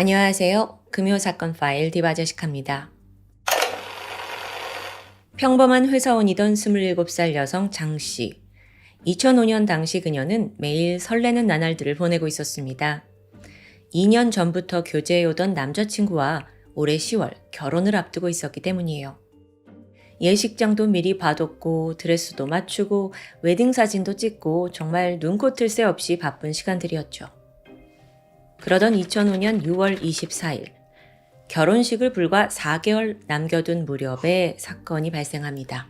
안녕하세요. 금요사건 파일 디바제식합니다. 평범한 회사원이던 27살 여성 장 씨. 2005년 당시 그녀는 매일 설레는 나날들을 보내고 있었습니다. 2년 전부터 교제해오던 남자친구와 올해 10월 결혼을 앞두고 있었기 때문이에요. 예식장도 미리 봐뒀고 드레스도 맞추고 웨딩 사진도 찍고 정말 눈코뜰 새 없이 바쁜 시간들이었죠. 그러던 2005년 6월 24일 결혼식을 불과 4개월 남겨둔 무렵에 사건이 발생합니다.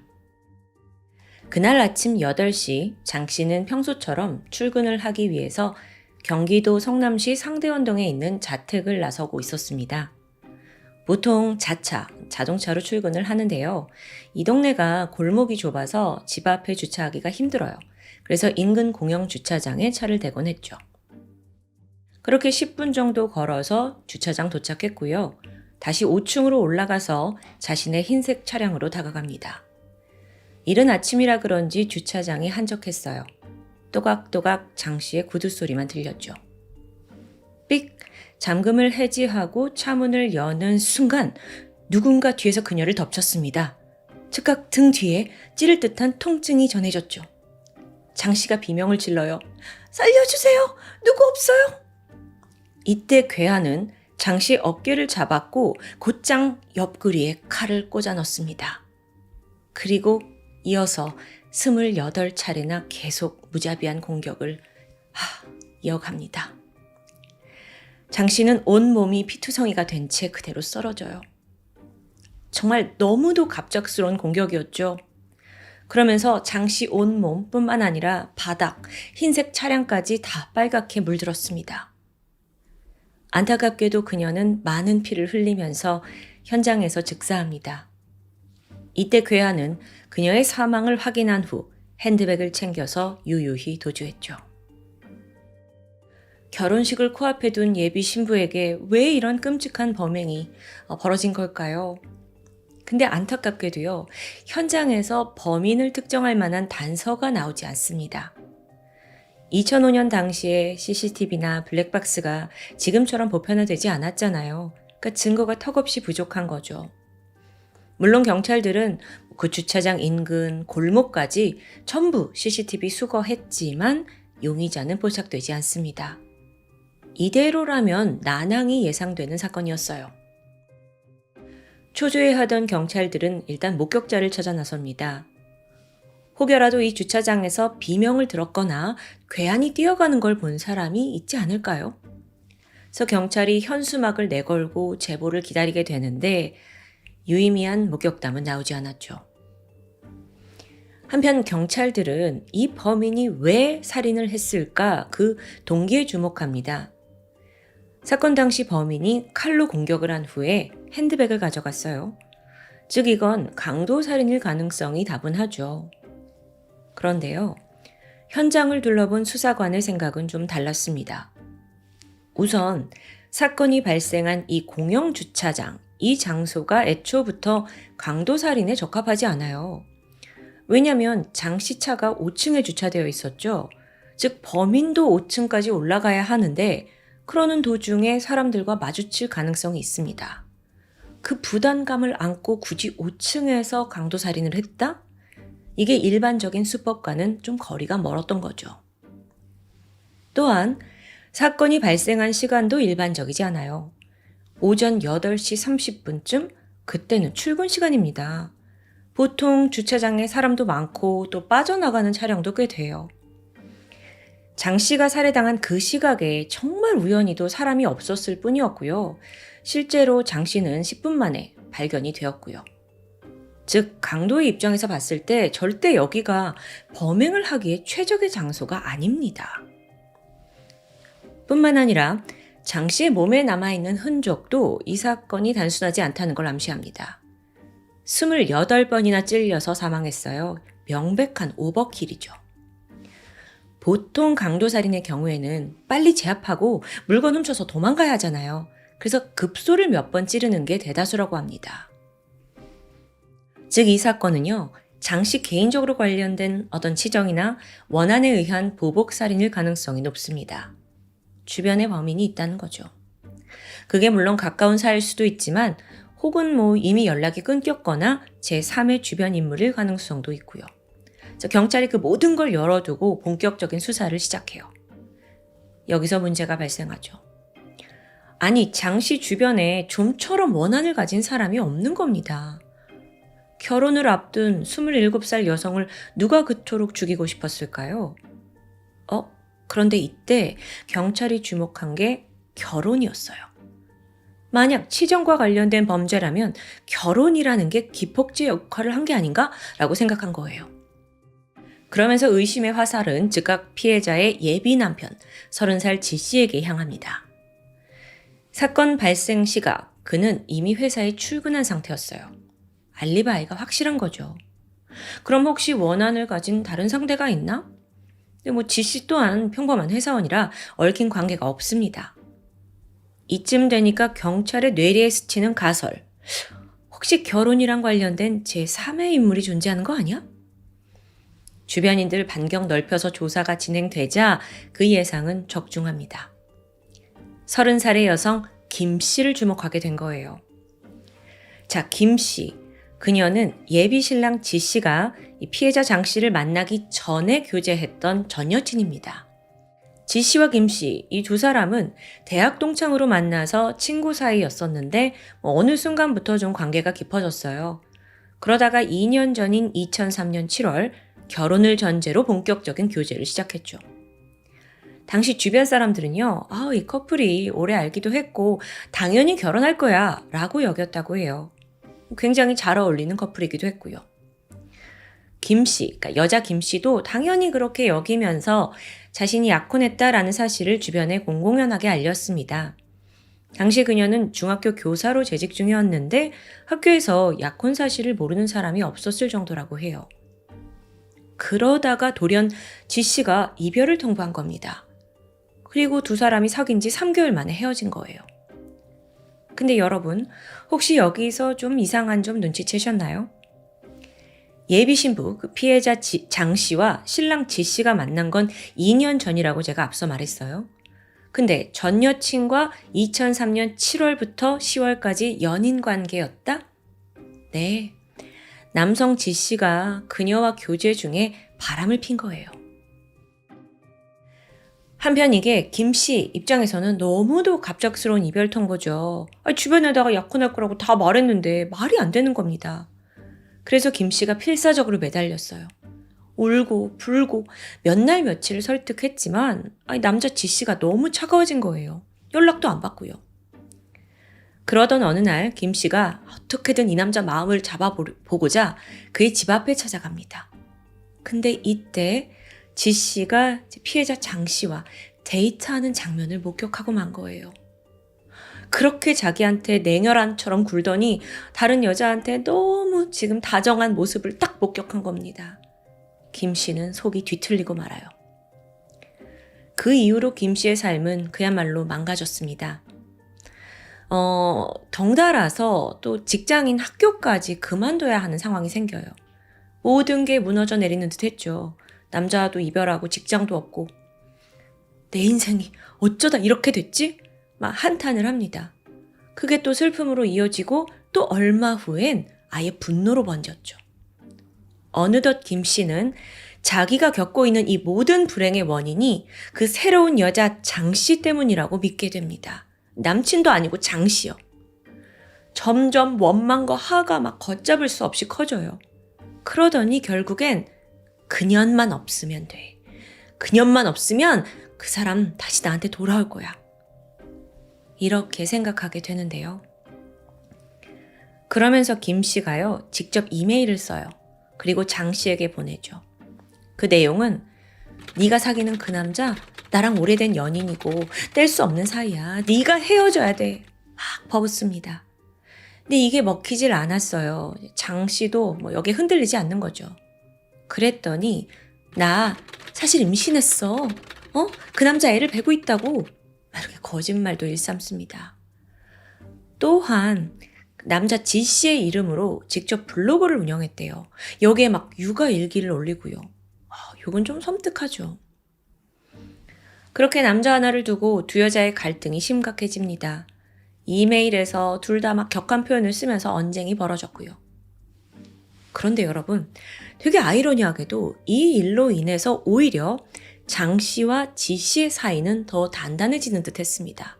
그날 아침 8시 장 씨는 평소처럼 출근을 하기 위해서 경기도 성남시 상대원동에 있는 자택을 나서고 있었습니다. 보통 자동차로 출근을 하는데요. 이 동네가 골목이 좁아서 집 앞에 주차하기가 힘들어요. 그래서 인근 공영 주차장에 차를 대곤 했죠. 그렇게 10분 정도 걸어서 주차장 도착했고요. 다시 5층으로 올라가서 자신의 흰색 차량으로 다가갑니다. 이른 아침이라 그런지 주차장이 한적했어요. 또각또각 장 씨의 구두 소리만 들렸죠. 삑! 잠금을 해지하고 차문을 여는 순간 누군가 뒤에서 그녀를 덮쳤습니다. 즉각 등 뒤에 찌를 듯한 통증이 전해졌죠. 장 씨가 비명을 질러요. 살려주세요! 누구 없어요? 이때 괴한은 장 씨 어깨를 잡았고 곧장 옆구리에 칼을 꽂아 넣습니다. 그리고 이어서 28차례나 계속 무자비한 공격을 이어갑니다. 장 씨는 온몸이 피투성이가 된 채 그대로 쓰러져요. 정말 너무도 갑작스러운 공격이었죠. 그러면서 장 씨 온몸뿐만 아니라 바닥, 흰색 차량까지 다 빨갛게 물들었습니다. 안타깝게도 그녀는 많은 피를 흘리면서 현장에서 즉사합니다. 이때 괴한은 그녀의 사망을 확인한 후 핸드백을 챙겨서 유유히 도주했죠. 결혼식을 코앞에 둔 예비 신부에게 왜 이런 끔찍한 범행이 벌어진 걸까요? 근데 안타깝게도요, 현장에서 범인을 특정할 만한 단서가 나오지 않습니다. 2005년 당시에 CCTV나 블랙박스가 지금처럼 보편화되지 않았잖아요. 그러니까 증거가 턱없이 부족한 거죠. 물론 경찰들은 그 주차장 인근 골목까지 전부 CCTV 수거했지만 용의자는 포착되지 않습니다. 이대로라면 난항이 예상되는 사건이었어요. 초조해하던 경찰들은 일단 목격자를 찾아 나섭니다. 혹여라도 이 주차장에서 비명을 들었거나 괴한이 뛰어가는 걸 본 사람이 있지 않을까요? 그래서 경찰이 현수막을 내걸고 제보를 기다리게 되는데 유의미한 목격담은 나오지 않았죠. 한편 경찰들은 이 범인이 왜 살인을 했을까 그 동기에 주목합니다. 사건 당시 범인이 칼로 공격을 한 후에 핸드백을 가져갔어요. 즉 이건 강도 살인일 가능성이 다분하죠. 그런데요, 현장을 둘러본 수사관의 생각은 좀 달랐습니다. 우선 사건이 발생한 이 공영 주차장, 이 장소가 애초부터 강도 살인에 적합하지 않아요. 왜냐하면 장 씨 차가 5층에 주차되어 있었죠. 즉 범인도 5층까지 올라가야 하는데 그러는 도중에 사람들과 마주칠 가능성이 있습니다. 그 부담감을 안고 굳이 5층에서 강도 살인을 했다? 이게 일반적인 수법과는 좀 거리가 멀었던 거죠. 또한 사건이 발생한 시간도 일반적이지 않아요. 오전 8시 30분쯤, 그때는 출근 시간입니다. 보통 주차장에 사람도 많고 또 빠져나가는 차량도 꽤 돼요. 장 씨가 살해당한 그 시각에 정말 우연히도 사람이 없었을 뿐이었고요. 실제로 장 씨는 10분 만에 발견이 되었고요. 즉 강도의 입장에서 봤을 때 절대 여기가 범행을 하기에 최적의 장소가 아닙니다. 뿐만 아니라 장 씨의 몸에 남아있는 흔적도 이 사건이 단순하지 않다는 걸 암시합니다. 28번이나 찔려서 사망했어요. 명백한 오버킬이죠. 보통 강도살인의 경우에는 빨리 제압하고 물건 훔쳐서 도망가야 하잖아요. 그래서 급소를 몇 번 찌르는 게 대다수라고 합니다. 즉 이 사건은요, 장 씨 개인적으로 관련된 어떤 치정이나 원한에 의한 보복살인일 가능성이 높습니다. 주변에 범인이 있다는 거죠. 그게 물론 가까운 사이일 수도 있지만 혹은 이미 연락이 끊겼거나 제3의 주변 인물일 가능성도 있고요. 그래서 경찰이 그 모든 걸 열어두고 본격적인 수사를 시작해요. 여기서 문제가 발생하죠. 아니, 장 씨 주변에 좀처럼 원한을 가진 사람이 없는 겁니다. 결혼을 앞둔 27살 여성을 누가 그토록 죽이고 싶었을까요? 그런데 이때 경찰이 주목한 게 결혼이었어요. 만약 치정과 관련된 범죄라면 결혼이라는 게 기폭제 역할을 한 게 아닌가? 라고 생각한 거예요. 그러면서 의심의 화살은 즉각 피해자의 예비 남편 30살 지 씨에게 향합니다. 사건 발생 시각, 그는 이미 회사에 출근한 상태였어요. 알리바이가 확실한 거죠. 그럼 혹시 원한을 가진 다른 상대가 있나? 근데 지 씨 또한 평범한 회사원이라 얽힌 관계가 없습니다. 이쯤 되니까 경찰의 뇌리에 스치는 가설. 혹시 결혼이랑 관련된 제3의 인물이 존재하는 거 아니야? 주변인들 반경 넓혀서 조사가 진행되자 그 예상은 적중합니다. 30살의 여성 김 씨를 주목하게 된 거예요. 자, 김 씨. 그녀는 예비 신랑 지 씨가 이 피해자 장 씨를 만나기 전에 교제했던 전 여친입니다. 지 씨와 김 씨, 이 두 사람은 대학 동창으로 만나서 친구 사이였었는데 어느 순간부터 좀 관계가 깊어졌어요. 그러다가 2년 전인 2003년 7월 결혼을 전제로 본격적인 교제를 시작했죠. 당시 주변 사람들은요, 이 커플이 오래 알기도 했고 당연히 결혼할 거야 라고 여겼다고 해요. 굉장히 잘 어울리는 커플이기도 했고요. 김 씨, 그러니까 여자 김 씨도 당연히 그렇게 여기면서 자신이 약혼했다라는 사실을 주변에 공공연하게 알렸습니다. 당시 그녀는 중학교 교사로 재직 중이었는데 학교에서 약혼 사실을 모르는 사람이 없었을 정도라고 해요. 그러다가 돌연 지 씨가 이별을 통보한 겁니다. 그리고 두 사람이 사귄 지 3개월 만에 헤어진 거예요. 근데 여러분, 혹시 여기서 좀 이상한 점 눈치채셨나요? 예비 신부, 그 피해자 장 씨와 신랑 지 씨가 만난 건 2년 전이라고 제가 앞서 말했어요. 근데 전 여친과 2003년 7월부터 10월까지 연인 관계였다? 네. 남성 지 씨가 그녀와 교제 중에 바람을 핀 거예요. 한편 이게 김 씨 입장에서는 너무도 갑작스러운 이별 통보죠. 주변에다가 약혼할 거라고 다 말했는데 말이 안 되는 겁니다. 그래서 김 씨가 필사적으로 매달렸어요. 울고 불고 몇 날 며칠을 설득했지만 남자 지 씨가 너무 차가워진 거예요. 연락도 안 받고요. 그러던 어느 날 김 씨가 어떻게든 이 남자 마음을 잡아보고자 그의 집 앞에 찾아갑니다. 근데 이때 지 씨가 피해자 장 씨와 데이트하는 장면을 목격하고 만 거예요. 그렇게 자기한테 냉혈한처럼 굴더니 다른 여자한테 너무 지금 다정한 모습을 딱 목격한 겁니다. 김 씨는 속이 뒤틀리고 말아요. 그 이후로 김 씨의 삶은 그야말로 망가졌습니다. 덩달아서 또 직장인 학교까지 그만둬야 하는 상황이 생겨요. 모든 게 무너져 내리는 듯 했죠. 남자도 이별하고 직장도 없고 내 인생이 어쩌다 이렇게 됐지? 막 한탄을 합니다. 그게 또 슬픔으로 이어지고 또 얼마 후엔 아예 분노로 번졌죠. 어느덧 김 씨는 자기가 겪고 있는 이 모든 불행의 원인이 그 새로운 여자 장 씨 때문이라고 믿게 됩니다. 남친도 아니고 장 씨요. 점점 원망과 화가 막 걷잡을 수 없이 커져요. 그러더니 결국엔 그년만 없으면 돼. 그년만 없으면 그 사람 다시 나한테 돌아올 거야. 이렇게 생각하게 되는데요. 그러면서 김 씨가요, 직접 이메일을 써요. 그리고 장 씨에게 보내죠. 그 내용은 네가 사귀는 그 남자 나랑 오래된 연인이고 뗄 수 없는 사이야. 네가 헤어져야 돼. 막 퍼붓습니다. 근데 이게 먹히질 않았어요. 장 씨도 여기에 흔들리지 않는 거죠. 그랬더니 나 사실 임신했어. 그 남자 애를 베고 있다고. 이렇게 거짓말도 일삼습니다. 또한 남자 지 씨의 이름으로 직접 블로그를 운영했대요. 여기에 막 육아 일기를 올리고요. 이건 좀 섬뜩하죠. 그렇게 남자 하나를 두고 두 여자의 갈등이 심각해집니다. 이메일에서 둘 다 막 격한 표현을 쓰면서 언쟁이 벌어졌고요. 그런데 여러분, 되게 아이러니하게도 이 일로 인해서 오히려 장 씨와 지 씨의 사이는 더 단단해지는 듯 했습니다.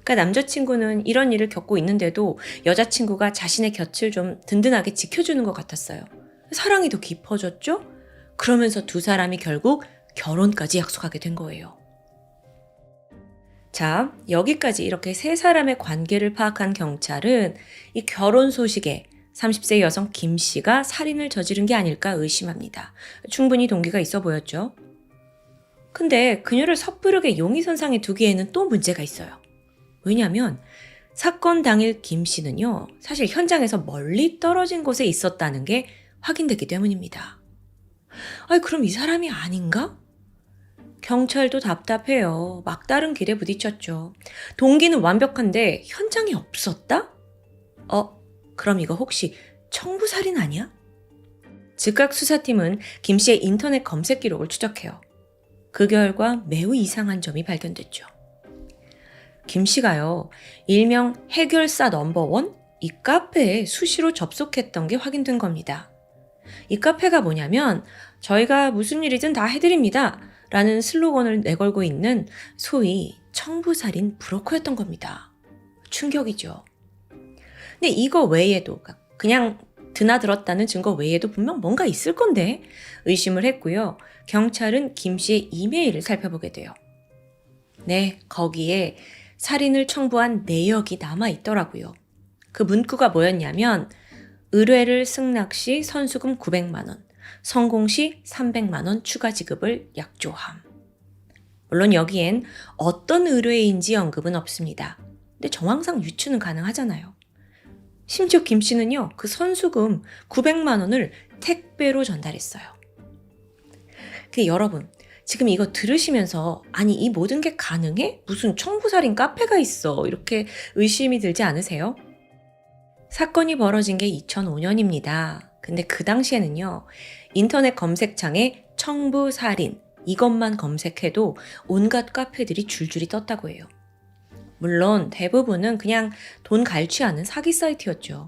그러니까 남자친구는 이런 일을 겪고 있는데도 여자친구가 자신의 곁을 좀 든든하게 지켜주는 것 같았어요. 사랑이 더 깊어졌죠? 그러면서 두 사람이 결국 결혼까지 약속하게 된 거예요. 자, 여기까지 이렇게 세 사람의 관계를 파악한 경찰은 이 결혼 소식에 30세 여성 김 씨가 살인을 저지른 게 아닐까 의심합니다. 충분히 동기가 있어 보였죠. 근데 그녀를 섣부르게 용의선상에 두기에는 또 문제가 있어요. 왜냐하면 사건 당일 김 씨는요, 사실 현장에서 멀리 떨어진 곳에 있었다는 게 확인됐기 때문입니다. 아니, 그럼 이 사람이 아닌가? 경찰도 답답해요. 막다른 길에 부딪혔죠. 동기는 완벽한데 현장에 없었다? 그럼 이거 혹시 청부살인 아니야? 즉각 수사팀은 김 씨의 인터넷 검색 기록을 추적해요. 그 결과 매우 이상한 점이 발견됐죠. 김 씨가요, 일명 해결사 넘버원 이 카페에 수시로 접속했던 게 확인된 겁니다. 이 카페가 뭐냐면 저희가 무슨 일이든 다 해드립니다 라는 슬로건을 내걸고 있는 소위 청부살인 브로커였던 겁니다. 충격이죠. 근데 이거 외에도 그냥 드나들었다는 증거 외에도 분명 뭔가 있을 건데 의심을 했고요. 경찰은 김 씨의 이메일을 살펴보게 돼요. 네, 거기에 살인을 청부한 내역이 남아있더라고요. 그 문구가 뭐였냐면 의뢰를 승낙 시 선수금 900만 원, 성공 시 300만 원 추가 지급을 약조함. 물론 여기엔 어떤 의뢰인지 언급은 없습니다. 근데 정황상 유추는 가능하잖아요. 심지어 김 씨는요, 그 선수금 900만 원을 택배로 전달했어요. 근데 여러분, 지금 이거 들으시면서 아니 이 모든 게 가능해? 무슨 청부살인 카페가 있어. 이렇게 의심이 들지 않으세요? 사건이 벌어진 게 2005년입니다. 근데 그 당시에는요, 인터넷 검색창에 청부살인 이것만 검색해도 온갖 카페들이 줄줄이 떴다고 해요. 물론 대부분은 그냥 돈 갈취하는 사기 사이트였죠.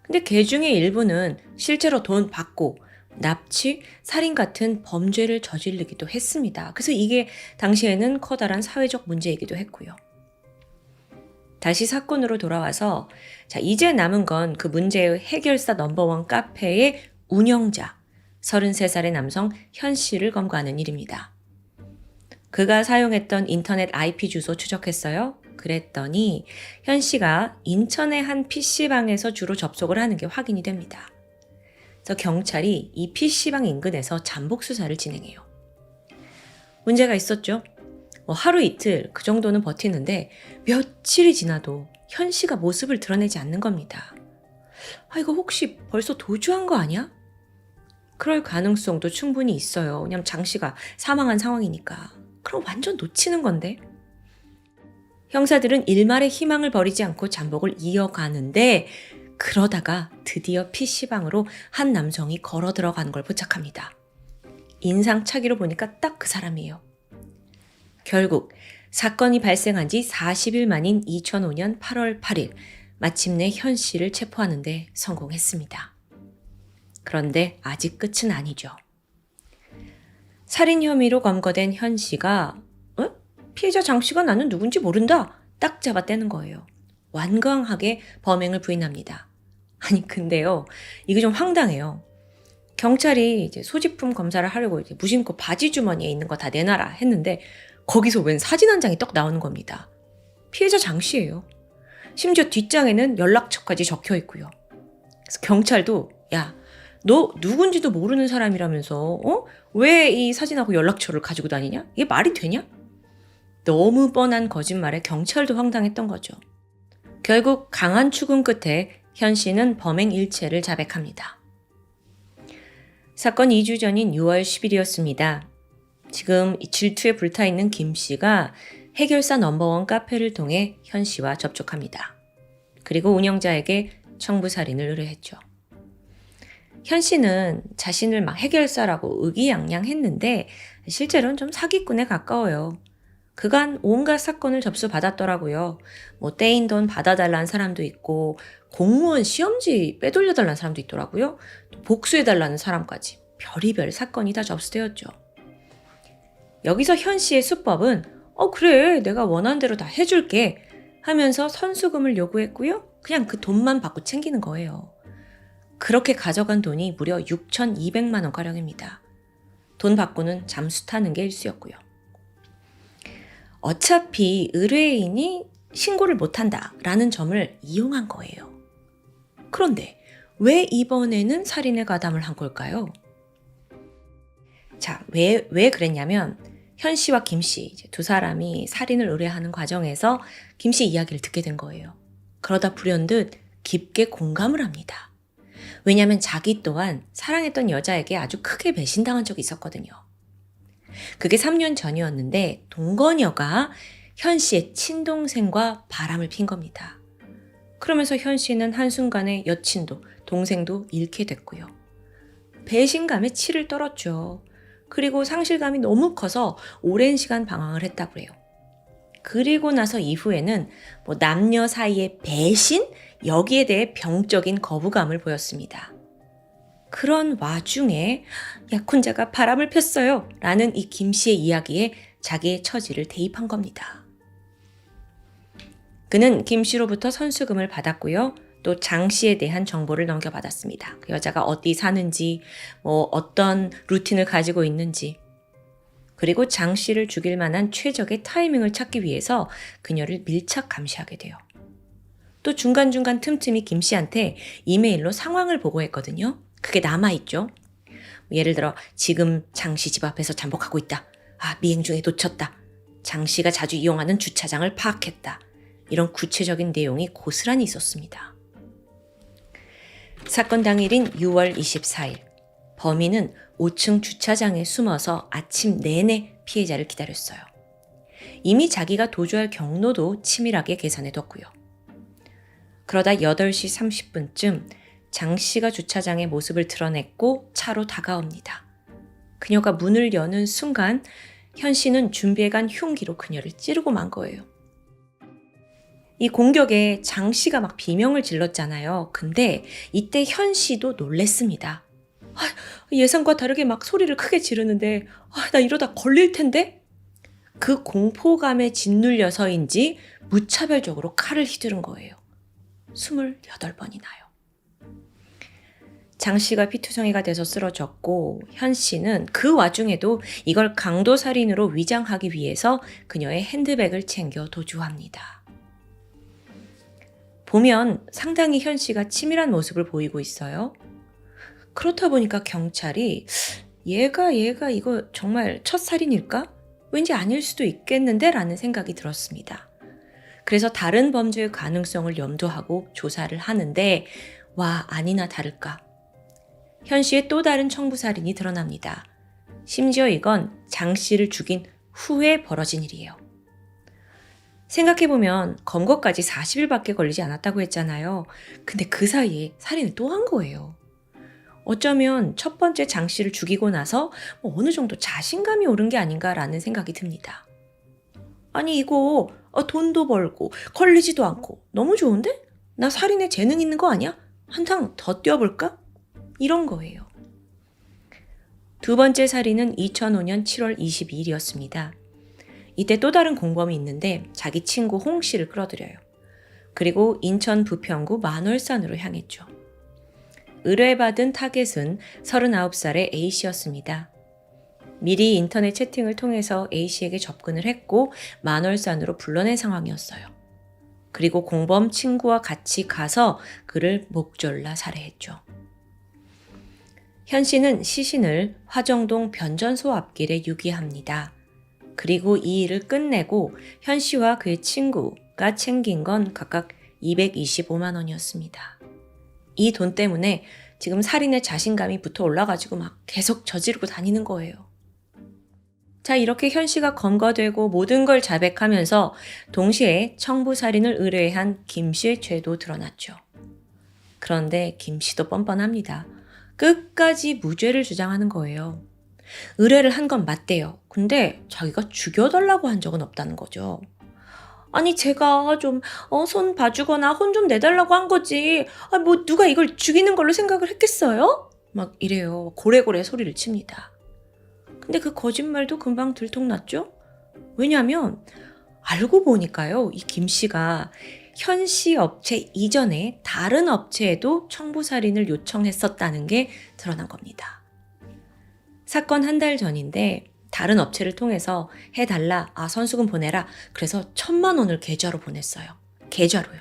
근데 그 중에 일부는 실제로 돈 받고 납치, 살인 같은 범죄를 저지르기도 했습니다. 그래서 이게 당시에는 커다란 사회적 문제이기도 했고요. 다시 사건으로 돌아와서 자, 이제 남은 건 그 문제의 해결사 넘버원 카페의 운영자 33살의 남성 현 씨를 검거하는 일입니다. 그가 사용했던 인터넷 IP 주소 추적했어요. 그랬더니 현 씨가 인천의 한 PC방에서 주로 접속을 하는 게 확인이 됩니다. 그래서 경찰이 이 PC방 인근에서 잠복 수사를 진행해요. 문제가 있었죠. 하루 이틀 그 정도는 버티는데 며칠이 지나도 현 씨가 모습을 드러내지 않는 겁니다. 이거 혹시 벌써 도주한 거 아니야? 그럴 가능성도 충분히 있어요. 왜냐면 장 씨가 사망한 상황이니까. 그럼 완전 놓치는 건데. 형사들은 일말의 희망을 버리지 않고 잠복을 이어가는데 그러다가 드디어 PC방으로 한 남성이 걸어 들어가는 걸 포착합니다. 인상착의로 보니까 딱 그 사람이에요. 결국 사건이 발생한 지 40일 만인 2005년 8월 8일 마침내 현 씨를 체포하는 데 성공했습니다. 그런데 아직 끝은 아니죠. 살인 혐의로 검거된 현 씨가 피해자 장 씨가 나는 누군지 모른다 딱 잡아떼는 거예요. 완강하게 범행을 부인합니다. 아니 근데요, 이게 좀 황당해요. 경찰이 이제 소지품 검사를 하려고 이제 무심코 바지 주머니에 있는 거 다 내놔라 했는데 거기서 웬 사진 한 장이 떡 나오는 겁니다. 피해자 장 씨예요. 심지어 뒷장에는 연락처까지 적혀 있고요. 그래서 경찰도 야, 너 누군지도 모르는 사람이라면서 왜 이 사진하고 연락처를 가지고 다니냐? 이게 말이 되냐? 너무 뻔한 거짓말에 경찰도 황당했던 거죠. 결국 강한 추궁 끝에 현 씨는 범행 일체를 자백합니다. 사건 2주 전인 6월 10일이었습니다. 지금 질투에 불타있는 김 씨가 해결사 넘버원 카페를 통해 현 씨와 접촉합니다. 그리고 운영자에게 청부살인을 의뢰했죠. 현 씨는 자신을 막 해결사라고 의기양양했는데 실제로는 좀 사기꾼에 가까워요. 그간 온갖 사건을 접수받았더라고요. 뭐 떼인 돈 받아달라는 사람도 있고 공무원 시험지 빼돌려달라는 사람도 있더라고요. 또 복수해달라는 사람까지 별의별 사건이 다 접수되었죠. 여기서 현 씨의 수법은 그래 내가 원하는 대로 다 해줄게 하면서 선수금을 요구했고요. 그냥 그 돈만 받고 챙기는 거예요. 그렇게 가져간 돈이 무려 6,200만 원가량입니다. 돈 받고는 잠수 타는 게 일쑤였고요. 어차피 의뢰인이 신고를 못한다라는 점을 이용한 거예요. 그런데 왜 이번에는 살인에 가담을 한 걸까요? 자, 왜 그랬냐면 현 씨와 김 씨 두 사람이 살인을 의뢰하는 과정에서 김 씨 이야기를 듣게 된 거예요. 그러다 불현듯 깊게 공감을 합니다. 왜냐하면 자기 또한 사랑했던 여자에게 아주 크게 배신당한 적이 있었거든요. 그게 3년 전이었는데 동거녀가 현 씨의 친동생과 바람을 핀 겁니다. 그러면서 현 씨는 한순간에 여친도 동생도 잃게 됐고요. 배신감에 치를 떨었죠. 그리고 상실감이 너무 커서 오랜 시간 방황을 했다고 해요. 그리고 나서 이후에는 남녀 사이의 배신? 여기에 대해 병적인 거부감을 보였습니다. 그런 와중에 약혼자가 바람을 폈어요 라는 이 김 씨의 이야기에 자기의 처지를 대입한 겁니다. 그는 김 씨로부터 선수금을 받았고요. 또 장 씨에 대한 정보를 넘겨받았습니다. 그 여자가 어디 사는지, 어떤 루틴을 가지고 있는지, 그리고 장 씨를 죽일 만한 최적의 타이밍을 찾기 위해서 그녀를 밀착 감시하게 돼요. 또 중간중간 틈틈이 김 씨한테 이메일로 상황을 보고했거든요. 그게 남아있죠. 예를 들어 지금 장 씨 집 앞에서 잠복하고 있다. 미행 중에 놓쳤다. 장 씨가 자주 이용하는 주차장을 파악했다. 이런 구체적인 내용이 고스란히 있었습니다. 사건 당일인 6월 24일 범인은 5층 주차장에 숨어서 아침 내내 피해자를 기다렸어요. 이미 자기가 도주할 경로도 치밀하게 계산해뒀고요. 그러다 8시 30분쯤 장 씨가 주차장의 모습을 드러냈고 차로 다가옵니다. 그녀가 문을 여는 순간 현 씨는 준비해간 흉기로 그녀를 찌르고 만 거예요. 이 공격에 장 씨가 막 비명을 질렀잖아요. 근데 이때 현 씨도 놀랬습니다. 예상과 다르게 막 소리를 크게 지르는데 나 이러다 걸릴 텐데? 그 공포감에 짓눌려서인지 무차별적으로 칼을 휘두른 거예요. 28번이 나요. 장 씨가 피투성이가 돼서 쓰러졌고 현 씨는 그 와중에도 이걸 강도살인으로 위장하기 위해서 그녀의 핸드백을 챙겨 도주합니다. 보면 상당히 현 씨가 치밀한 모습을 보이고 있어요. 그렇다 보니까 경찰이 얘가 이거 정말 첫 살인일까? 왠지 아닐 수도 있겠는데 라는 생각이 들었습니다. 그래서 다른 범죄의 가능성을 염두하고 조사를 하는데 아니나 다를까. 현 씨의 또 다른 청부살인이 드러납니다. 심지어 이건 장 씨를 죽인 후에 벌어진 일이에요. 생각해보면 검거까지 40일밖에 걸리지 않았다고 했잖아요. 근데 그 사이에 살인을 또 한 거예요. 어쩌면 첫 번째 장 씨를 죽이고 나서 어느 정도 자신감이 오른 게 아닌가라는 생각이 듭니다. 아니 이거 돈도 벌고 걸리지도 않고 너무 좋은데? 나 살인에 재능 있는 거 아니야? 한탕 더 뛰어볼까? 이런 거예요. 두 번째 살인은 2005년 7월 22일이었습니다. 이때 또 다른 공범이 있는데 자기 친구 홍 씨를 끌어들여요. 그리고 인천 부평구 만월산으로 향했죠. 의뢰받은 타겟은 39살의 A 씨였습니다. 미리 인터넷 채팅을 통해서 A 씨에게 접근을 했고 만월산으로 불러낸 상황이었어요. 그리고 공범 친구와 같이 가서 그를 목졸라 살해했죠. 현 씨는 시신을 화정동 변전소 앞길에 유기합니다. 그리고 이 일을 끝내고 현 씨와 그의 친구가 챙긴 건 각각 225만 원이었습니다. 이 돈 때문에 지금 살인의 자신감이 붙어 올라가지고 막 계속 저지르고 다니는 거예요. 자, 이렇게 현 씨가 검거되고 모든 걸 자백하면서 동시에 청부살인을 의뢰한 김 씨의 죄도 드러났죠. 그런데 김 씨도 뻔뻔합니다. 끝까지 무죄를 주장하는 거예요. 의뢰를 한 건 맞대요. 근데 자기가 죽여달라고 한 적은 없다는 거죠. 아니 제가 좀 손 봐주거나 혼 좀 내달라고 한 거지. 뭐 누가 이걸 죽이는 걸로 생각을 했겠어요? 막 이래요. 고래고래 소리를 칩니다. 근데 그 거짓말도 금방 들통났죠? 왜냐하면 알고 보니까요. 이 김 씨가 현씨 업체 이전에 다른 업체에도 청부살인을 요청했었다는 게 드러난 겁니다. 사건 한 달 전인데 다른 업체를 통해서 해달라, 선수금 보내라. 그래서 1,000만 원을 계좌로 보냈어요. 계좌로요.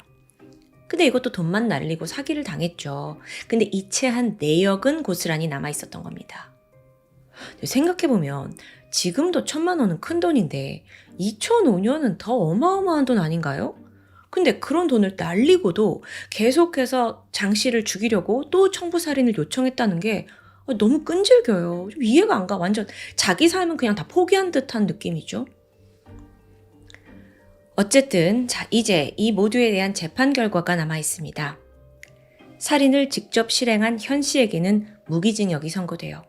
근데 이것도 돈만 날리고 사기를 당했죠. 근데 이체한 내역은 고스란히 남아있었던 겁니다. 생각해보면 지금도 1,000만 원은 큰 돈인데 2005년은 더 어마어마한 돈 아닌가요? 근데 그런 돈을 날리고도 계속해서 장 씨를 죽이려고 또 청부살인을 요청했다는 게 너무 끈질겨요. 좀 이해가 안 가. 완전 자기 삶은 그냥 다 포기한 듯한 느낌이죠. 어쨌든 이제 이 모두에 대한 재판 결과가 남아 있습니다. 살인을 직접 실행한 현 씨에게는 무기징역이 선고돼요.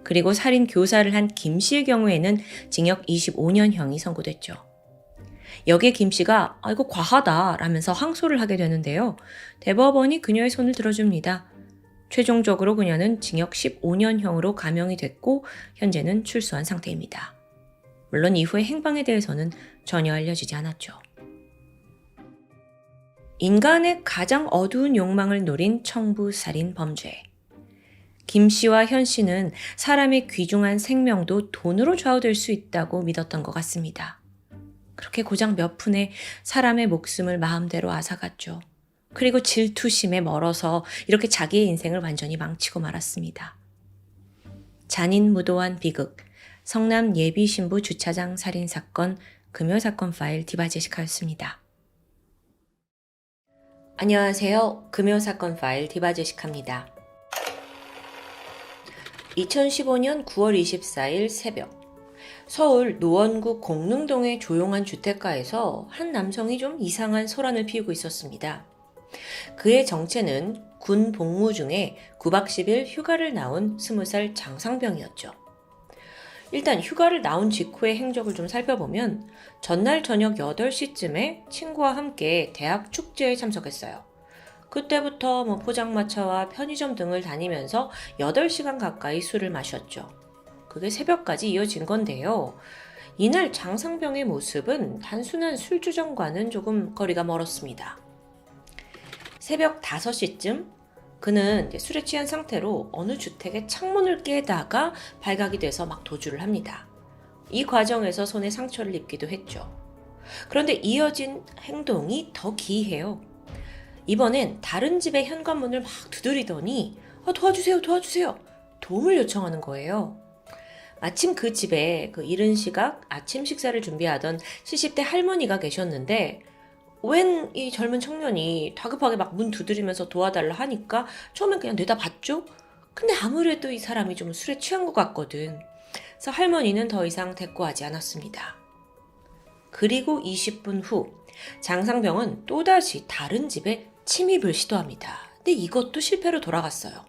그리고 살인 교사를 한 김 씨의 경우에는 징역 25년형이 선고됐죠. 여기에 김 씨가 이거 과하다 라면서 항소를 하게 되는데요. 대법원이 그녀의 손을 들어줍니다. 최종적으로 그녀는 징역 15년형으로 감형이 됐고 현재는 출소한 상태입니다. 물론 이후의 행방에 대해서는 전혀 알려지지 않았죠. 인간의 가장 어두운 욕망을 노린 청부살인 범죄. 김 씨와 현 씨는 사람의 귀중한 생명도 돈으로 좌우될 수 있다고 믿었던 것 같습니다. 그렇게 고작 몇 푼에 사람의 목숨을 마음대로 앗아갔죠. 그리고 질투심에 멀어서 이렇게 자기의 인생을 완전히 망치고 말았습니다. 잔인무도한 비극, 성남 예비신부 주차장 살인사건, 금요사건 파일 디바제시카였습니다. 안녕하세요. 금요사건 파일 디바제시카입니다. 2015년 9월 24일 새벽, 서울 노원구 공릉동의 조용한 주택가에서 한 남성이 좀 이상한 소란을 피우고 있었습니다. 그의 정체는 군 복무 중에 9박 10일 휴가를 나온 20살 장상병이었죠. 일단 휴가를 나온 직후의 행적을 좀 살펴보면 전날 저녁 8시쯤에 친구와 함께 대학 축제에 참석했어요. 그때부터 포장마차와 편의점 등을 다니면서 8시간 가까이 술을 마셨죠. 그게 새벽까지 이어진 건데요. 이날 장상병의 모습은 단순한 술주정과는 조금 거리가 멀었습니다. 새벽 5시쯤 그는 술에 취한 상태로 어느 주택의 창문을 깨다가 발각이 돼서 막 도주를 합니다. 이 과정에서 손에 상처를 입기도 했죠. 그런데 이어진 행동이 더 기이해요. 이번엔 다른 집의 현관문을 막 두드리더니 도와주세요, 도와주세요. 도움을 요청하는 거예요. 마침 그 집에 이른 시각 아침 식사를 준비하던 70대 할머니가 계셨는데 웬 이 젊은 청년이 다급하게 막 문 두드리면서 도와달라 하니까 처음엔 그냥 내다봤죠? 근데 아무래도 이 사람이 좀 술에 취한 것 같거든. 그래서 할머니는 더 이상 대꾸하지 않았습니다. 그리고 20분 후 장상병은 또다시 다른 집에 침입을 시도합니다. 근데 이것도 실패로 돌아갔어요.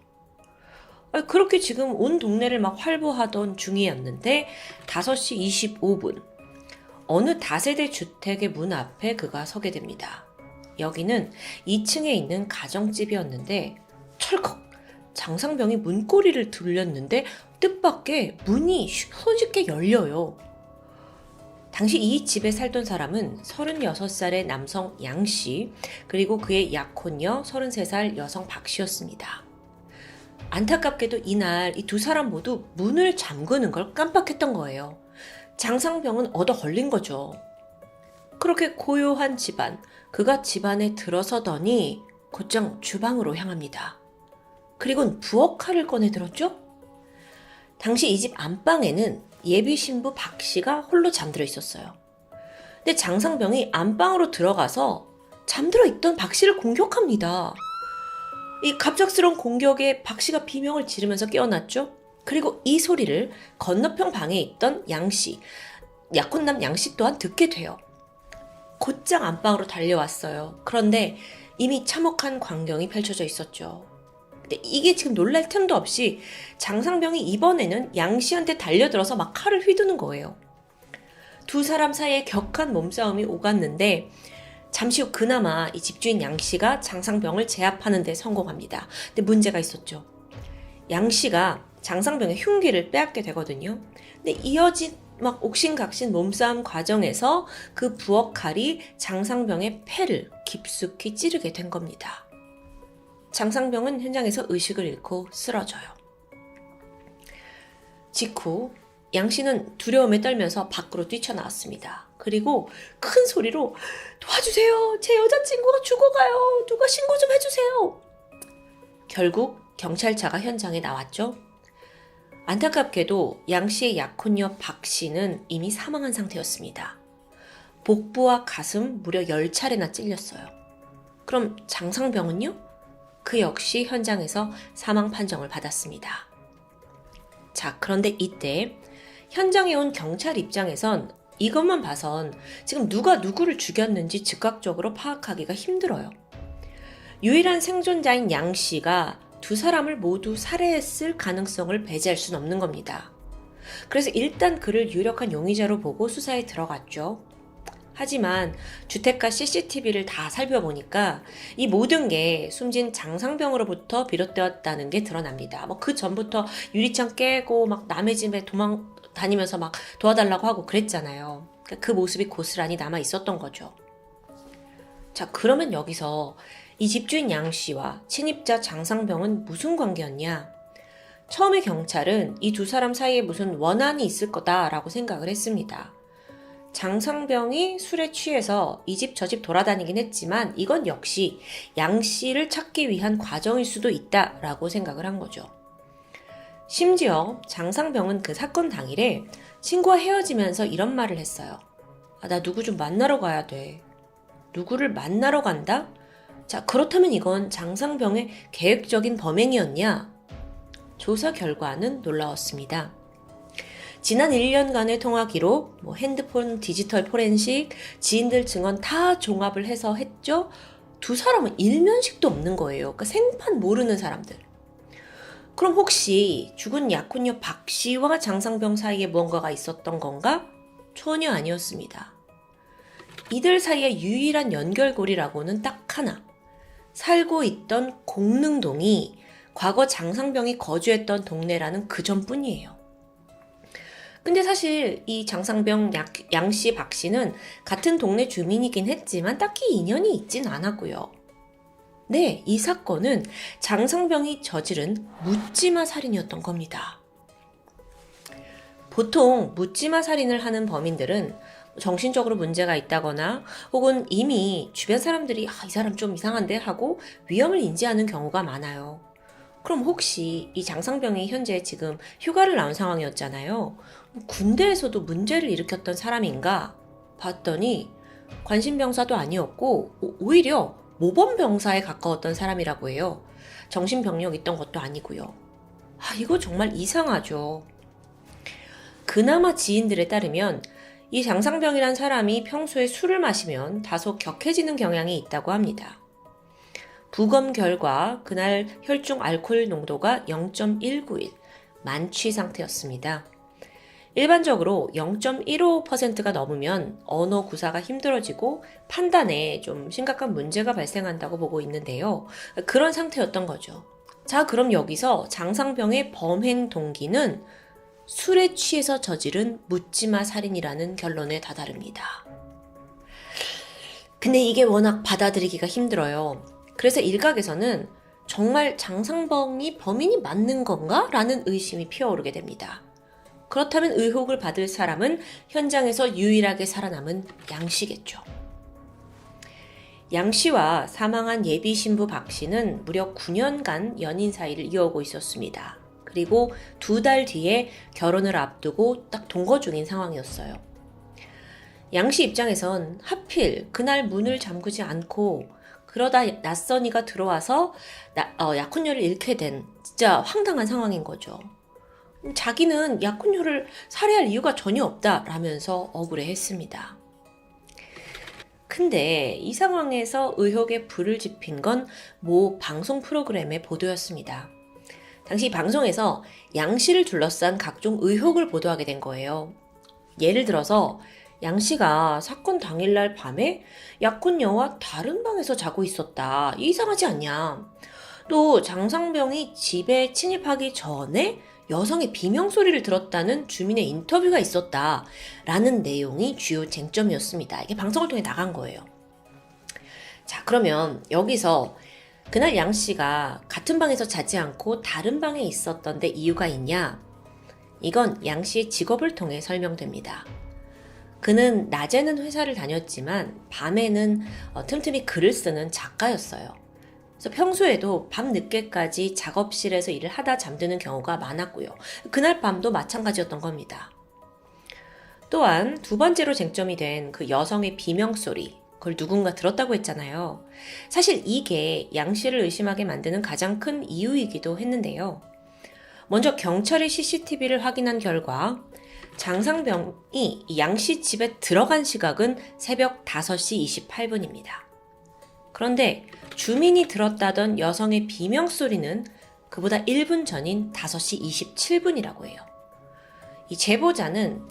그렇게 지금 온 동네를 막 활보하던 중이었는데 5시 25분 어느 다세대 주택의 문 앞에 그가 서게 됩니다. 여기는 2층에 있는 가정집이었는데 철컥 장상병이 문고리를 들렸는데 뜻밖의 문이 손쉽게 열려요. 당시 이 집에 살던 사람은 36살의 남성 양씨 그리고 그의 약혼녀 33살 여성 박씨였습니다. 안타깝게도 이날 이 두 사람 모두 문을 잠그는 걸 깜빡했던 거예요. 장상병은 얻어 걸린 거죠. 그렇게 고요한 집안, 그가 집안에 들어서더니 곧장 주방으로 향합니다. 그리고는 부엌칼을 꺼내 들었죠? 당시 이 집 안방에는 예비신부 박씨가 홀로 잠들어 있었어요. 근데 장상병이 안방으로 들어가서 잠들어 있던 박씨를 공격합니다. 이 갑작스러운 공격에 박씨가 비명을 지르면서 깨어났죠? 그리고 이 소리를 건너편 방에 있던 양씨, 약혼남 양씨 또한 듣게 돼요. 곧장 안방으로 달려왔어요. 그런데 이미 참혹한 광경이 펼쳐져 있었죠. 근데 이게 지금 놀랄 틈도 없이 장상병이 이번에는 양 씨한테 달려들어서 막 칼을 휘두는 거예요. 두 사람 사이에 격한 몸싸움이 오갔는데 잠시 후 그나마 이 집주인 양 씨가 장상병을 제압하는 데 성공합니다. 근데 문제가 있었죠. 양 씨가 장상병의 흉기를 빼앗게 되거든요. 근데 이어진 막 옥신각신 몸싸움 과정에서 그 부엌 칼이 장상병의 폐를 깊숙이 찌르게 된 겁니다. 장상병은 현장에서 의식을 잃고 쓰러져요. 직후 양 씨는 두려움에 떨면서 밖으로 뛰쳐나왔습니다. 그리고 큰 소리로 도와주세요. 제 여자친구가 죽어가요. 누가 신고 좀 해주세요. 결국 경찰차가 현장에 나왔죠. 안타깝게도 양 씨의 약혼녀 박 씨는 이미 사망한 상태였습니다. 복부와 가슴 무려 10차례나 찔렸어요. 그럼 장상병은요? 그 역시 현장에서 사망 판정을 받았습니다. 자, 그런데 이때 현장에 온 경찰 입장에선 이것만 봐선 지금 누가 누구를 죽였는지 즉각적으로 파악하기가 힘들어요. 유일한 생존자인 양 씨가 두 사람을 모두 살해했을 가능성을 배제할 수는 없는 겁니다. 그래서 일단 그를 유력한 용의자로 보고 수사에 들어갔죠. 하지만 주택가 CCTV를 다 살펴보니까 이 모든 게 숨진 장상병으로부터 비롯되었다는 게 드러납니다. 그 전부터 유리창 깨고 막 남의 집에 도망 다니면서 막 도와달라고 하고 그랬잖아요. 그 모습이 고스란히 남아 있었던 거죠. 자, 그러면 여기서 이 집주인 양 씨와 침입자 장상병은 무슨 관계였냐? 처음에 경찰은 이 두 사람 사이에 무슨 원한이 있을 거다라고 생각을 했습니다. 장상병이 술에 취해서 이 집 저 집 돌아다니긴 했지만 이건 역시 양 씨를 찾기 위한 과정일 수도 있다라고 생각을 한 거죠. 심지어 장상병은 그 사건 당일에 친구와 헤어지면서 이런 말을 했어요. 나 누구 좀 만나러 가야 돼. 누구를 만나러 간다? 자, 그렇다면 이건 장상병의 계획적인 범행이었냐? 조사 결과는 놀라웠습니다. 지난 1년간의 통화 기록, 핸드폰 디지털 포렌식, 지인들 증언 다 종합을 해서 했죠. 두 사람은 일면식도 없는 거예요. 그러니까 생판 모르는 사람들. 그럼 혹시 죽은 약혼녀 박 씨와 장상병 사이에 무언가가 있었던 건가? 전혀 아니었습니다. 이들 사이의 유일한 연결고리라고는 딱 하나. 살고 있던 공릉동이 과거 장상병이 거주했던 동네라는 그 점뿐이에요. 근데 사실 이 장상병 양씨 박씨는 같은 동네 주민이긴 했지만 딱히 인연이 있진 않았고요. 네, 이 사건은 장상병이 저지른 묻지마 살인이었던 겁니다. 보통 묻지마 살인을 하는 범인들은 정신적으로 문제가 있다거나 혹은 이미 주변 사람들이 이 사람 좀 이상한데 하고 위험을 인지하는 경우가 많아요. 그럼 혹시 이 장상병이 현재 지금 휴가를 나온 상황이었잖아요. 군대에서도 문제를 일으켰던 사람인가 봤더니 관심병사도 아니었고 오히려 모범병사에 가까웠던 사람이라고 해요. 정신병력 있던 것도 아니고요. 이거 정말 이상하죠. 그나마 지인들에 따르면 이 장상병이란 사람이 평소에 술을 마시면 다소 격해지는 경향이 있다고 합니다. 부검 결과 그날 혈중 알코올 농도가 0.191, 만취 상태였습니다. 일반적으로 0.15%가 넘으면 언어 구사가 힘들어지고 판단에 좀 심각한 문제가 발생한다고 보고 있는데요. 그런 상태였던 거죠. 자, 그럼 여기서 장상병의 범행 동기는 술에 취해서 저지른 묻지마 살인이라는 결론에 다다릅니다. 근데 이게 워낙 받아들이기가 힘들어요. 그래서 일각에서는 정말 장상병이 범인이 맞는 건가? 라는 의심이 피어오르게 됩니다. 그렇다면 의혹을 받을 사람은 현장에서 유일하게 살아남은 양 씨겠죠. 양 씨와 사망한 예비 신부 박 씨는 무려 9년간 연인 사이를 이어오고 있었습니다. 그리고 2달 뒤에 결혼을 앞두고 딱 동거 중인 상황이었어요. 양 씨 입장에선 하필 그날 문을 잠그지 않고 그러다 낯선 이가 들어와서 약혼녀를 잃게 된 진짜 황당한 상황인 거죠. 자기는 약혼녀를 살해할 이유가 전혀 없다라면서 억울해했습니다. 근데 이 상황에서 의혹에 불을 지핀 건 모 방송 프로그램의 보도였습니다. 당시 방송에서 양 씨를 둘러싼 각종 의혹을 보도하게 된 거예요. 예를 들어서 양 씨가 사건 당일날 밤에 약혼녀와 다른 방에서 자고 있었다. 이상하지 않냐? 또 장상병이 집에 침입하기 전에 여성의 비명소리를 들었다는 주민의 인터뷰가 있었다. 라는 내용이 주요 쟁점이었습니다. 이게 방송을 통해 나간 거예요. 자, 그러면 여기서 그날 양 씨가 같은 방에서 자지 않고 다른 방에 있었던 데 이유가 있냐? 이건 양 씨의 직업을 통해 설명됩니다. 그는 낮에는 회사를 다녔지만 밤에는 틈틈이 글을 쓰는 작가였어요. 그래서 평소에도 밤 늦게까지 작업실에서 일을 하다 잠드는 경우가 많았고요. 그날 밤도 마찬가지였던 겁니다. 또한 두 번째로 쟁점이 된 그 여성의 비명소리, 그걸 누군가 들었다고 했잖아요. 사실 이게 양 씨를 의심하게 만드는 가장 큰 이유이기도 했는데요. 먼저 경찰이 CCTV를 확인한 결과 장상병이 양 씨 집에 들어간 시각은 새벽 5시 28분입니다. 그런데 주민이 들었다던 여성의 비명소리는 그보다 1분 전인 5시 27분이라고 해요. 이 제보자는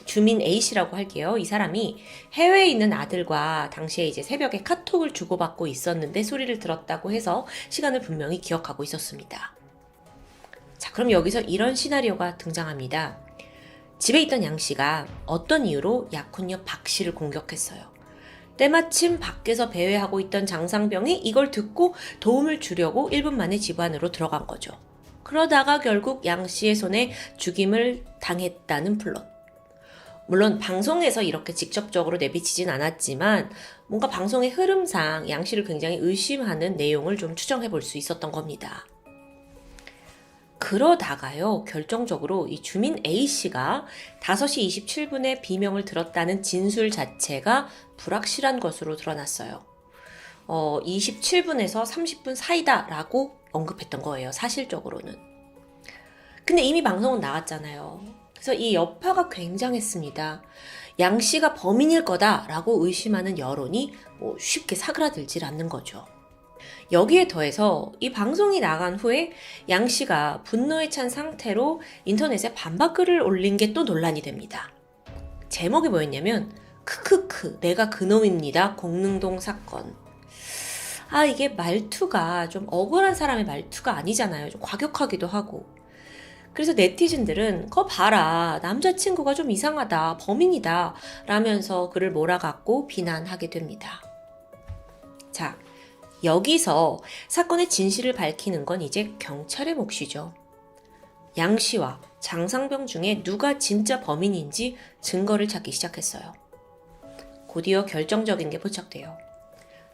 주민 A씨라고 할게요. 이 사람이 해외에 있는 아들과 당시에 이제 새벽에 카톡을 주고받고 있었는데 소리를 들었다고 해서 시간을 분명히 기억하고 있었습니다. 자, 그럼 여기서 이런 시나리오가 등장합니다. 집에 있던 양 씨가 어떤 이유로 약혼녀 박 씨를 공격했어요. 때마침 밖에서 배회하고 있던 장상병이 이걸 듣고 도움을 주려고 1분 만에 집 안으로 들어간 거죠. 그러다가 결국 양 씨의 손에 죽임을 당했다는 플롯. 물론 방송에서 이렇게 직접적으로 내비치진 않았지만 뭔가 방송의 흐름상 양 씨를 굉장히 의심하는 내용을 좀 추정해 볼 수 있었던 겁니다. 그러다가요, 결정적으로 이 주민 A씨가 5시 27분에 비명을 들었다는 진술 자체가 불확실한 것으로 드러났어요. 27분에서 30분 사이다라고 언급했던 거예요, 사실적으로는. 근데 이미 방송은 나왔잖아요. 그래서 이 여파가 굉장했습니다. 양 씨가 범인일 거다라고 의심하는 여론이 쉽게 사그라들질 않는 거죠. 여기에 더해서 이 방송이 나간 후에 양 씨가 분노에 찬 상태로 인터넷에 반박글을 올린 게 또 논란이 됩니다. 제목이 뭐였냐면 크크크 내가 그놈입니다. 공릉동 사건. 이게 말투가 좀 억울한 사람의 말투가 아니잖아요. 좀 과격하기도 하고. 그래서 네티즌들은 거 봐라, 남자친구가 좀 이상하다, 범인이다 라면서 그를 몰아갖고 비난하게 됩니다. 자, 여기서 사건의 진실을 밝히는 건 이제 경찰의 몫이죠. 양 씨와 장상병 중에 누가 진짜 범인인지 증거를 찾기 시작했어요. 곧이어 결정적인 게 포착돼요.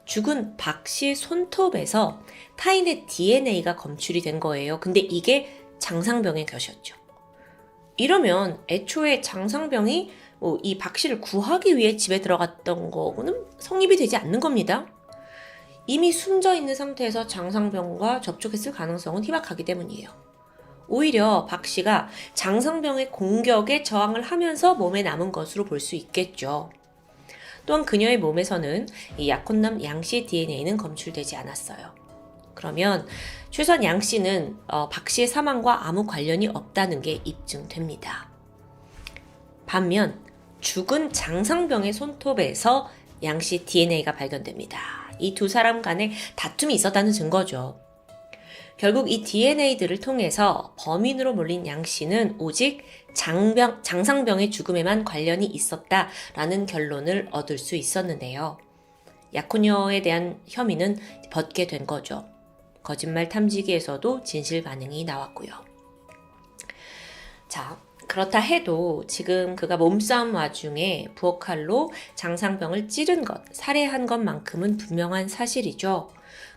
죽은 박 씨의 손톱에서 타인의 DNA가 검출이 된 거예요. 근데 이게 장상병의 것이었죠. 이러면 애초에 장상병이 이 박 씨를 구하기 위해 집에 들어갔던 거는 성립이 되지 않는 겁니다. 이미 숨져 있는 상태에서 장상병과 접촉했을 가능성은 희박하기 때문이에요. 오히려 박 씨가 장상병의 공격에 저항을 하면서 몸에 남은 것으로 볼 수 있겠죠. 또한 그녀의 몸에서는 이 약혼남 양 씨의 DNA는 검출되지 않았어요. 그러면 최소한 양 씨는 박 씨의 사망과 아무 관련이 없다는 게 입증됩니다. 반면 죽은 장상병의 손톱에서 양 씨 DNA가 발견됩니다. 이 두 사람 간에 다툼이 있었다는 증거죠. 결국 이 DNA들을 통해서 범인으로 몰린 양 씨는 오직 장상병의 죽음에만 관련이 있었다라는 결론을 얻을 수 있었는데요. 약혼녀에 대한 혐의는 벗게 된 거죠. 거짓말 탐지기에서도 진실 반응이 나왔고요. 자, 그렇다 해도 지금 그가 몸싸움 와중에 부엌칼로 장상병을 찌른 것, 살해한 것만큼은 분명한 사실이죠.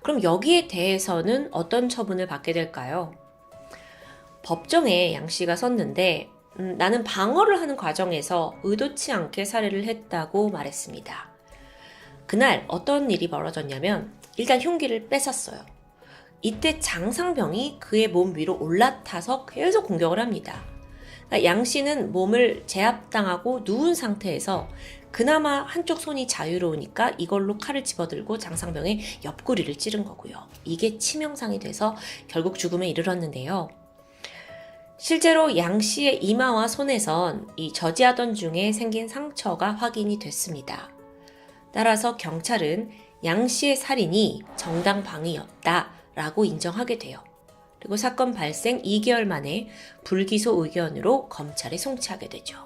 그럼 여기에 대해서는 어떤 처분을 받게 될까요? 법정에 양 씨가 섰는데 나는 방어를 하는 과정에서 의도치 않게 살해를 했다고 말했습니다. 그날 어떤 일이 벌어졌냐면 일단 흉기를 뺏었어요. 이때 장상병이 그의 몸 위로 올라타서 계속 공격을 합니다. 양 씨는 몸을 제압당하고 누운 상태에서 그나마 한쪽 손이 자유로우니까 이걸로 칼을 집어들고 장상병의 옆구리를 찌른 거고요. 이게 치명상이 돼서 결국 죽음에 이르렀는데요. 실제로 양 씨의 이마와 손에선 이 저지하던 중에 생긴 상처가 확인이 됐습니다. 따라서 경찰은 양 씨의 살인이 정당방위였다라고 인정하게 돼요. 그리고 사건 발생 2개월 만에 불기소 의견으로 검찰에 송치하게 되죠.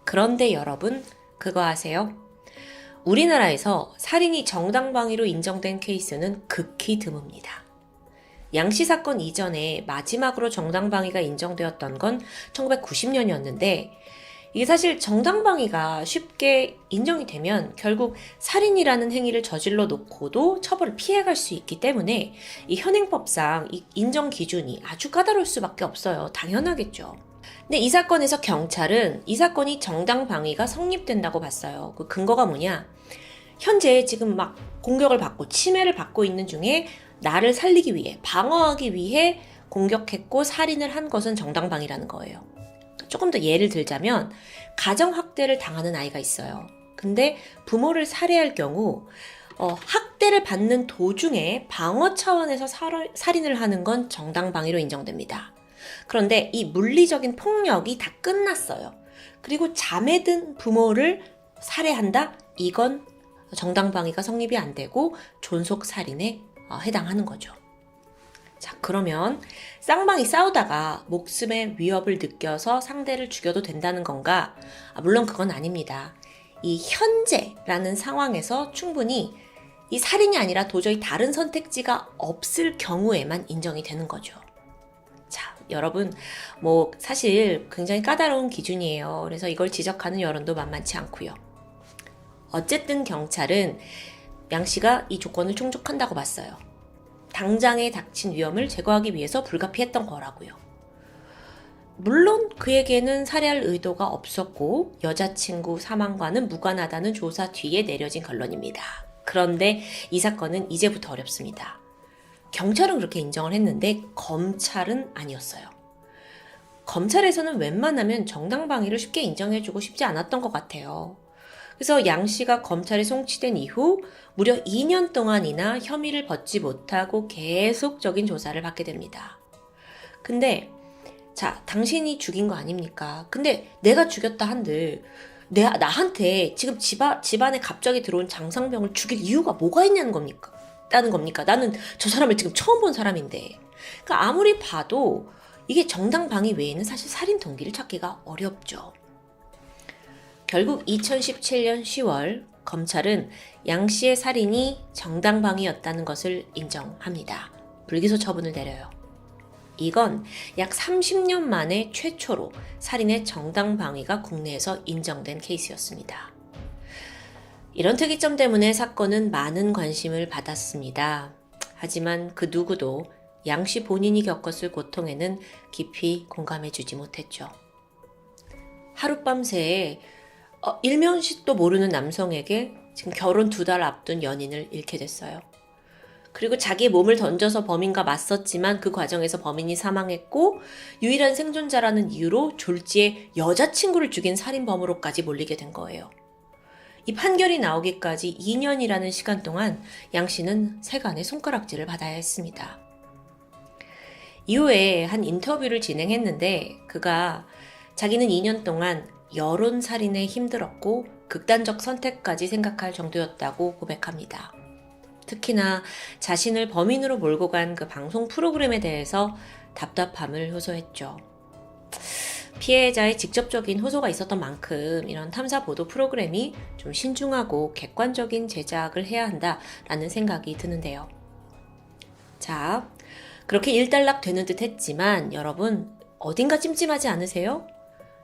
그런데 여러분, 그거 아세요? 우리나라에서 살인이 정당방위로 인정된 케이스는 극히 드뭅니다. 양씨 사건 이전에 마지막으로 정당방위가 인정되었던 건 1990년이었는데 이게 사실 정당방위가 쉽게 인정이 되면 결국 살인이라는 행위를 저질러 놓고도 처벌을 피해갈 수 있기 때문에 이 현행법상 이 인정 기준이 아주 까다로울 수밖에 없어요. 당연하겠죠. 근데 이 사건에서 경찰은 이 사건이 정당방위가 성립된다고 봤어요. 그 근거가 뭐냐? 현재 지금 막 공격을 받고 침해를 받고 있는 중에 나를 살리기 위해, 방어하기 위해 공격했고 살인을 한 것은 정당방위라는 거예요. 조금 더 예를 들자면 가정학대를 당하는 아이가 있어요. 근데 부모를 살해할 경우 학대를 받는 도중에 방어 차원에서 살인을 하는 건 정당방위로 인정됩니다. 그런데 이 물리적인 폭력이 다 끝났어요. 그리고 잠에 든 부모를 살해한다? 이건 정당방위가 성립이 안 되고 존속살인에 해당하는 거죠. 자, 그러면 쌍방이 싸우다가 목숨의 위협을 느껴서 상대를 죽여도 된다는 건가? 물론 그건 아닙니다. 이 현재라는 상황에서 충분히 이 살인이 아니라 도저히 다른 선택지가 없을 경우에만 인정이 되는 거죠. 자, 여러분, 사실 굉장히 까다로운 기준이에요. 그래서 이걸 지적하는 여론도 만만치 않고요. 어쨌든 경찰은 양 씨가 이 조건을 충족한다고 봤어요. 당장에 닥친 위험을 제거하기 위해서 불가피했던 거라고요. 물론 그에게는 살해할 의도가 없었고 여자친구 사망과는 무관하다는 조사 뒤에 내려진 결론입니다. 그런데 이 사건은 이제부터 어렵습니다. 경찰은 그렇게 인정을 했는데 검찰은 아니었어요. 검찰에서는 웬만하면 정당방위를 쉽게 인정해주고 싶지 않았던 것 같아요. 그래서 양 씨가 검찰에 송치된 이후 무려 2년 동안이나 혐의를 벗지 못하고 계속적인 조사를 받게 됩니다. 근데 자, 당신이 죽인 거 아닙니까? 근데 내가 죽였다 한들 나한테 지금 집안에 갑자기 들어온 장상병을 죽일 이유가 뭐가 있냐는 겁니까? 나는 저 사람을 지금 처음 본 사람인데. 그러니까 아무리 봐도 이게 정당방위 외에는 사실 살인 동기를 찾기가 어렵죠. 결국 2017년 10월 검찰은 양 씨의 살인이 정당방위였다는 것을 인정합니다. 불기소 처분을 내려요. 이건 약 30년 만에 최초로 살인의 정당방위가 국내에서 인정된 케이스였습니다. 이런 특이점 때문에 사건은 많은 관심을 받았습니다. 하지만 그 누구도 양 씨 본인이 겪었을 고통에는 깊이 공감해주지 못했죠. 하룻밤 새에 일면식도 모르는 남성에게 지금 결혼 2달 앞둔 연인을 잃게 됐어요. 그리고 자기의 몸을 던져서 범인과 맞섰지만 그 과정에서 범인이 사망했고 유일한 생존자라는 이유로 졸지에 여자친구를 죽인 살인범으로까지 몰리게 된 거예요. 이 판결이 나오기까지 2년이라는 시간 동안 양 씨는 세간의 손가락질을 받아야 했습니다. 이후에 한 인터뷰를 진행했는데 그가 자기는 2년 동안 여론살인에 힘들었고 극단적 선택까지 생각할 정도였다고 고백합니다. 특히나 자신을 범인으로 몰고 간 그 방송 프로그램에 대해서 답답함을 호소했죠. 피해자의 직접적인 호소가 있었던 만큼 이런 탐사 보도 프로그램이 좀 신중하고 객관적인 제작을 해야 한다라는 생각이 드는데요. 자, 그렇게 일단락 되는 듯 했지만 여러분 어딘가 찜찜하지 않으세요?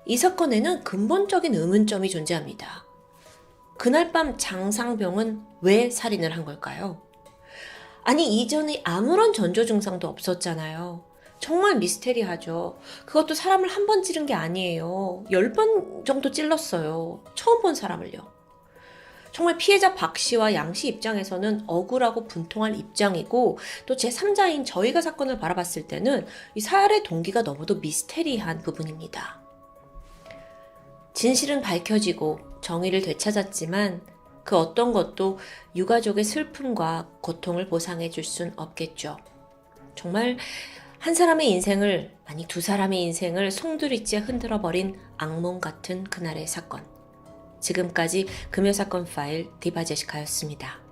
이 사건에는 근본적인 의문점이 존재합니다. 그날 밤 장상병은 왜 살인을 한 걸까요? 아니 이전에 아무런 전조 증상도 없었잖아요. 정말 미스테리하죠. 그것도 사람을 한 번 찌른 게 아니에요. 10번 정도 찔렀어요. 처음 본 사람을요. 정말 피해자 박 씨와 양 씨 입장에서는 억울하고 분통할 입장이고 또 제3자인 저희가 사건을 바라봤을 때는 이 살해 동기가 너무도 미스테리한 부분입니다. 진실은 밝혀지고 정의를 되찾았지만 그 어떤 것도 유가족의 슬픔과 고통을 보상해 줄 순 없겠죠. 정말 한 사람의 인생을, 아니 두 사람의 인생을 송두리째 흔들어버린 악몽 같은 그날의 사건. 지금까지 금요사건 파일 디바제시카였습니다.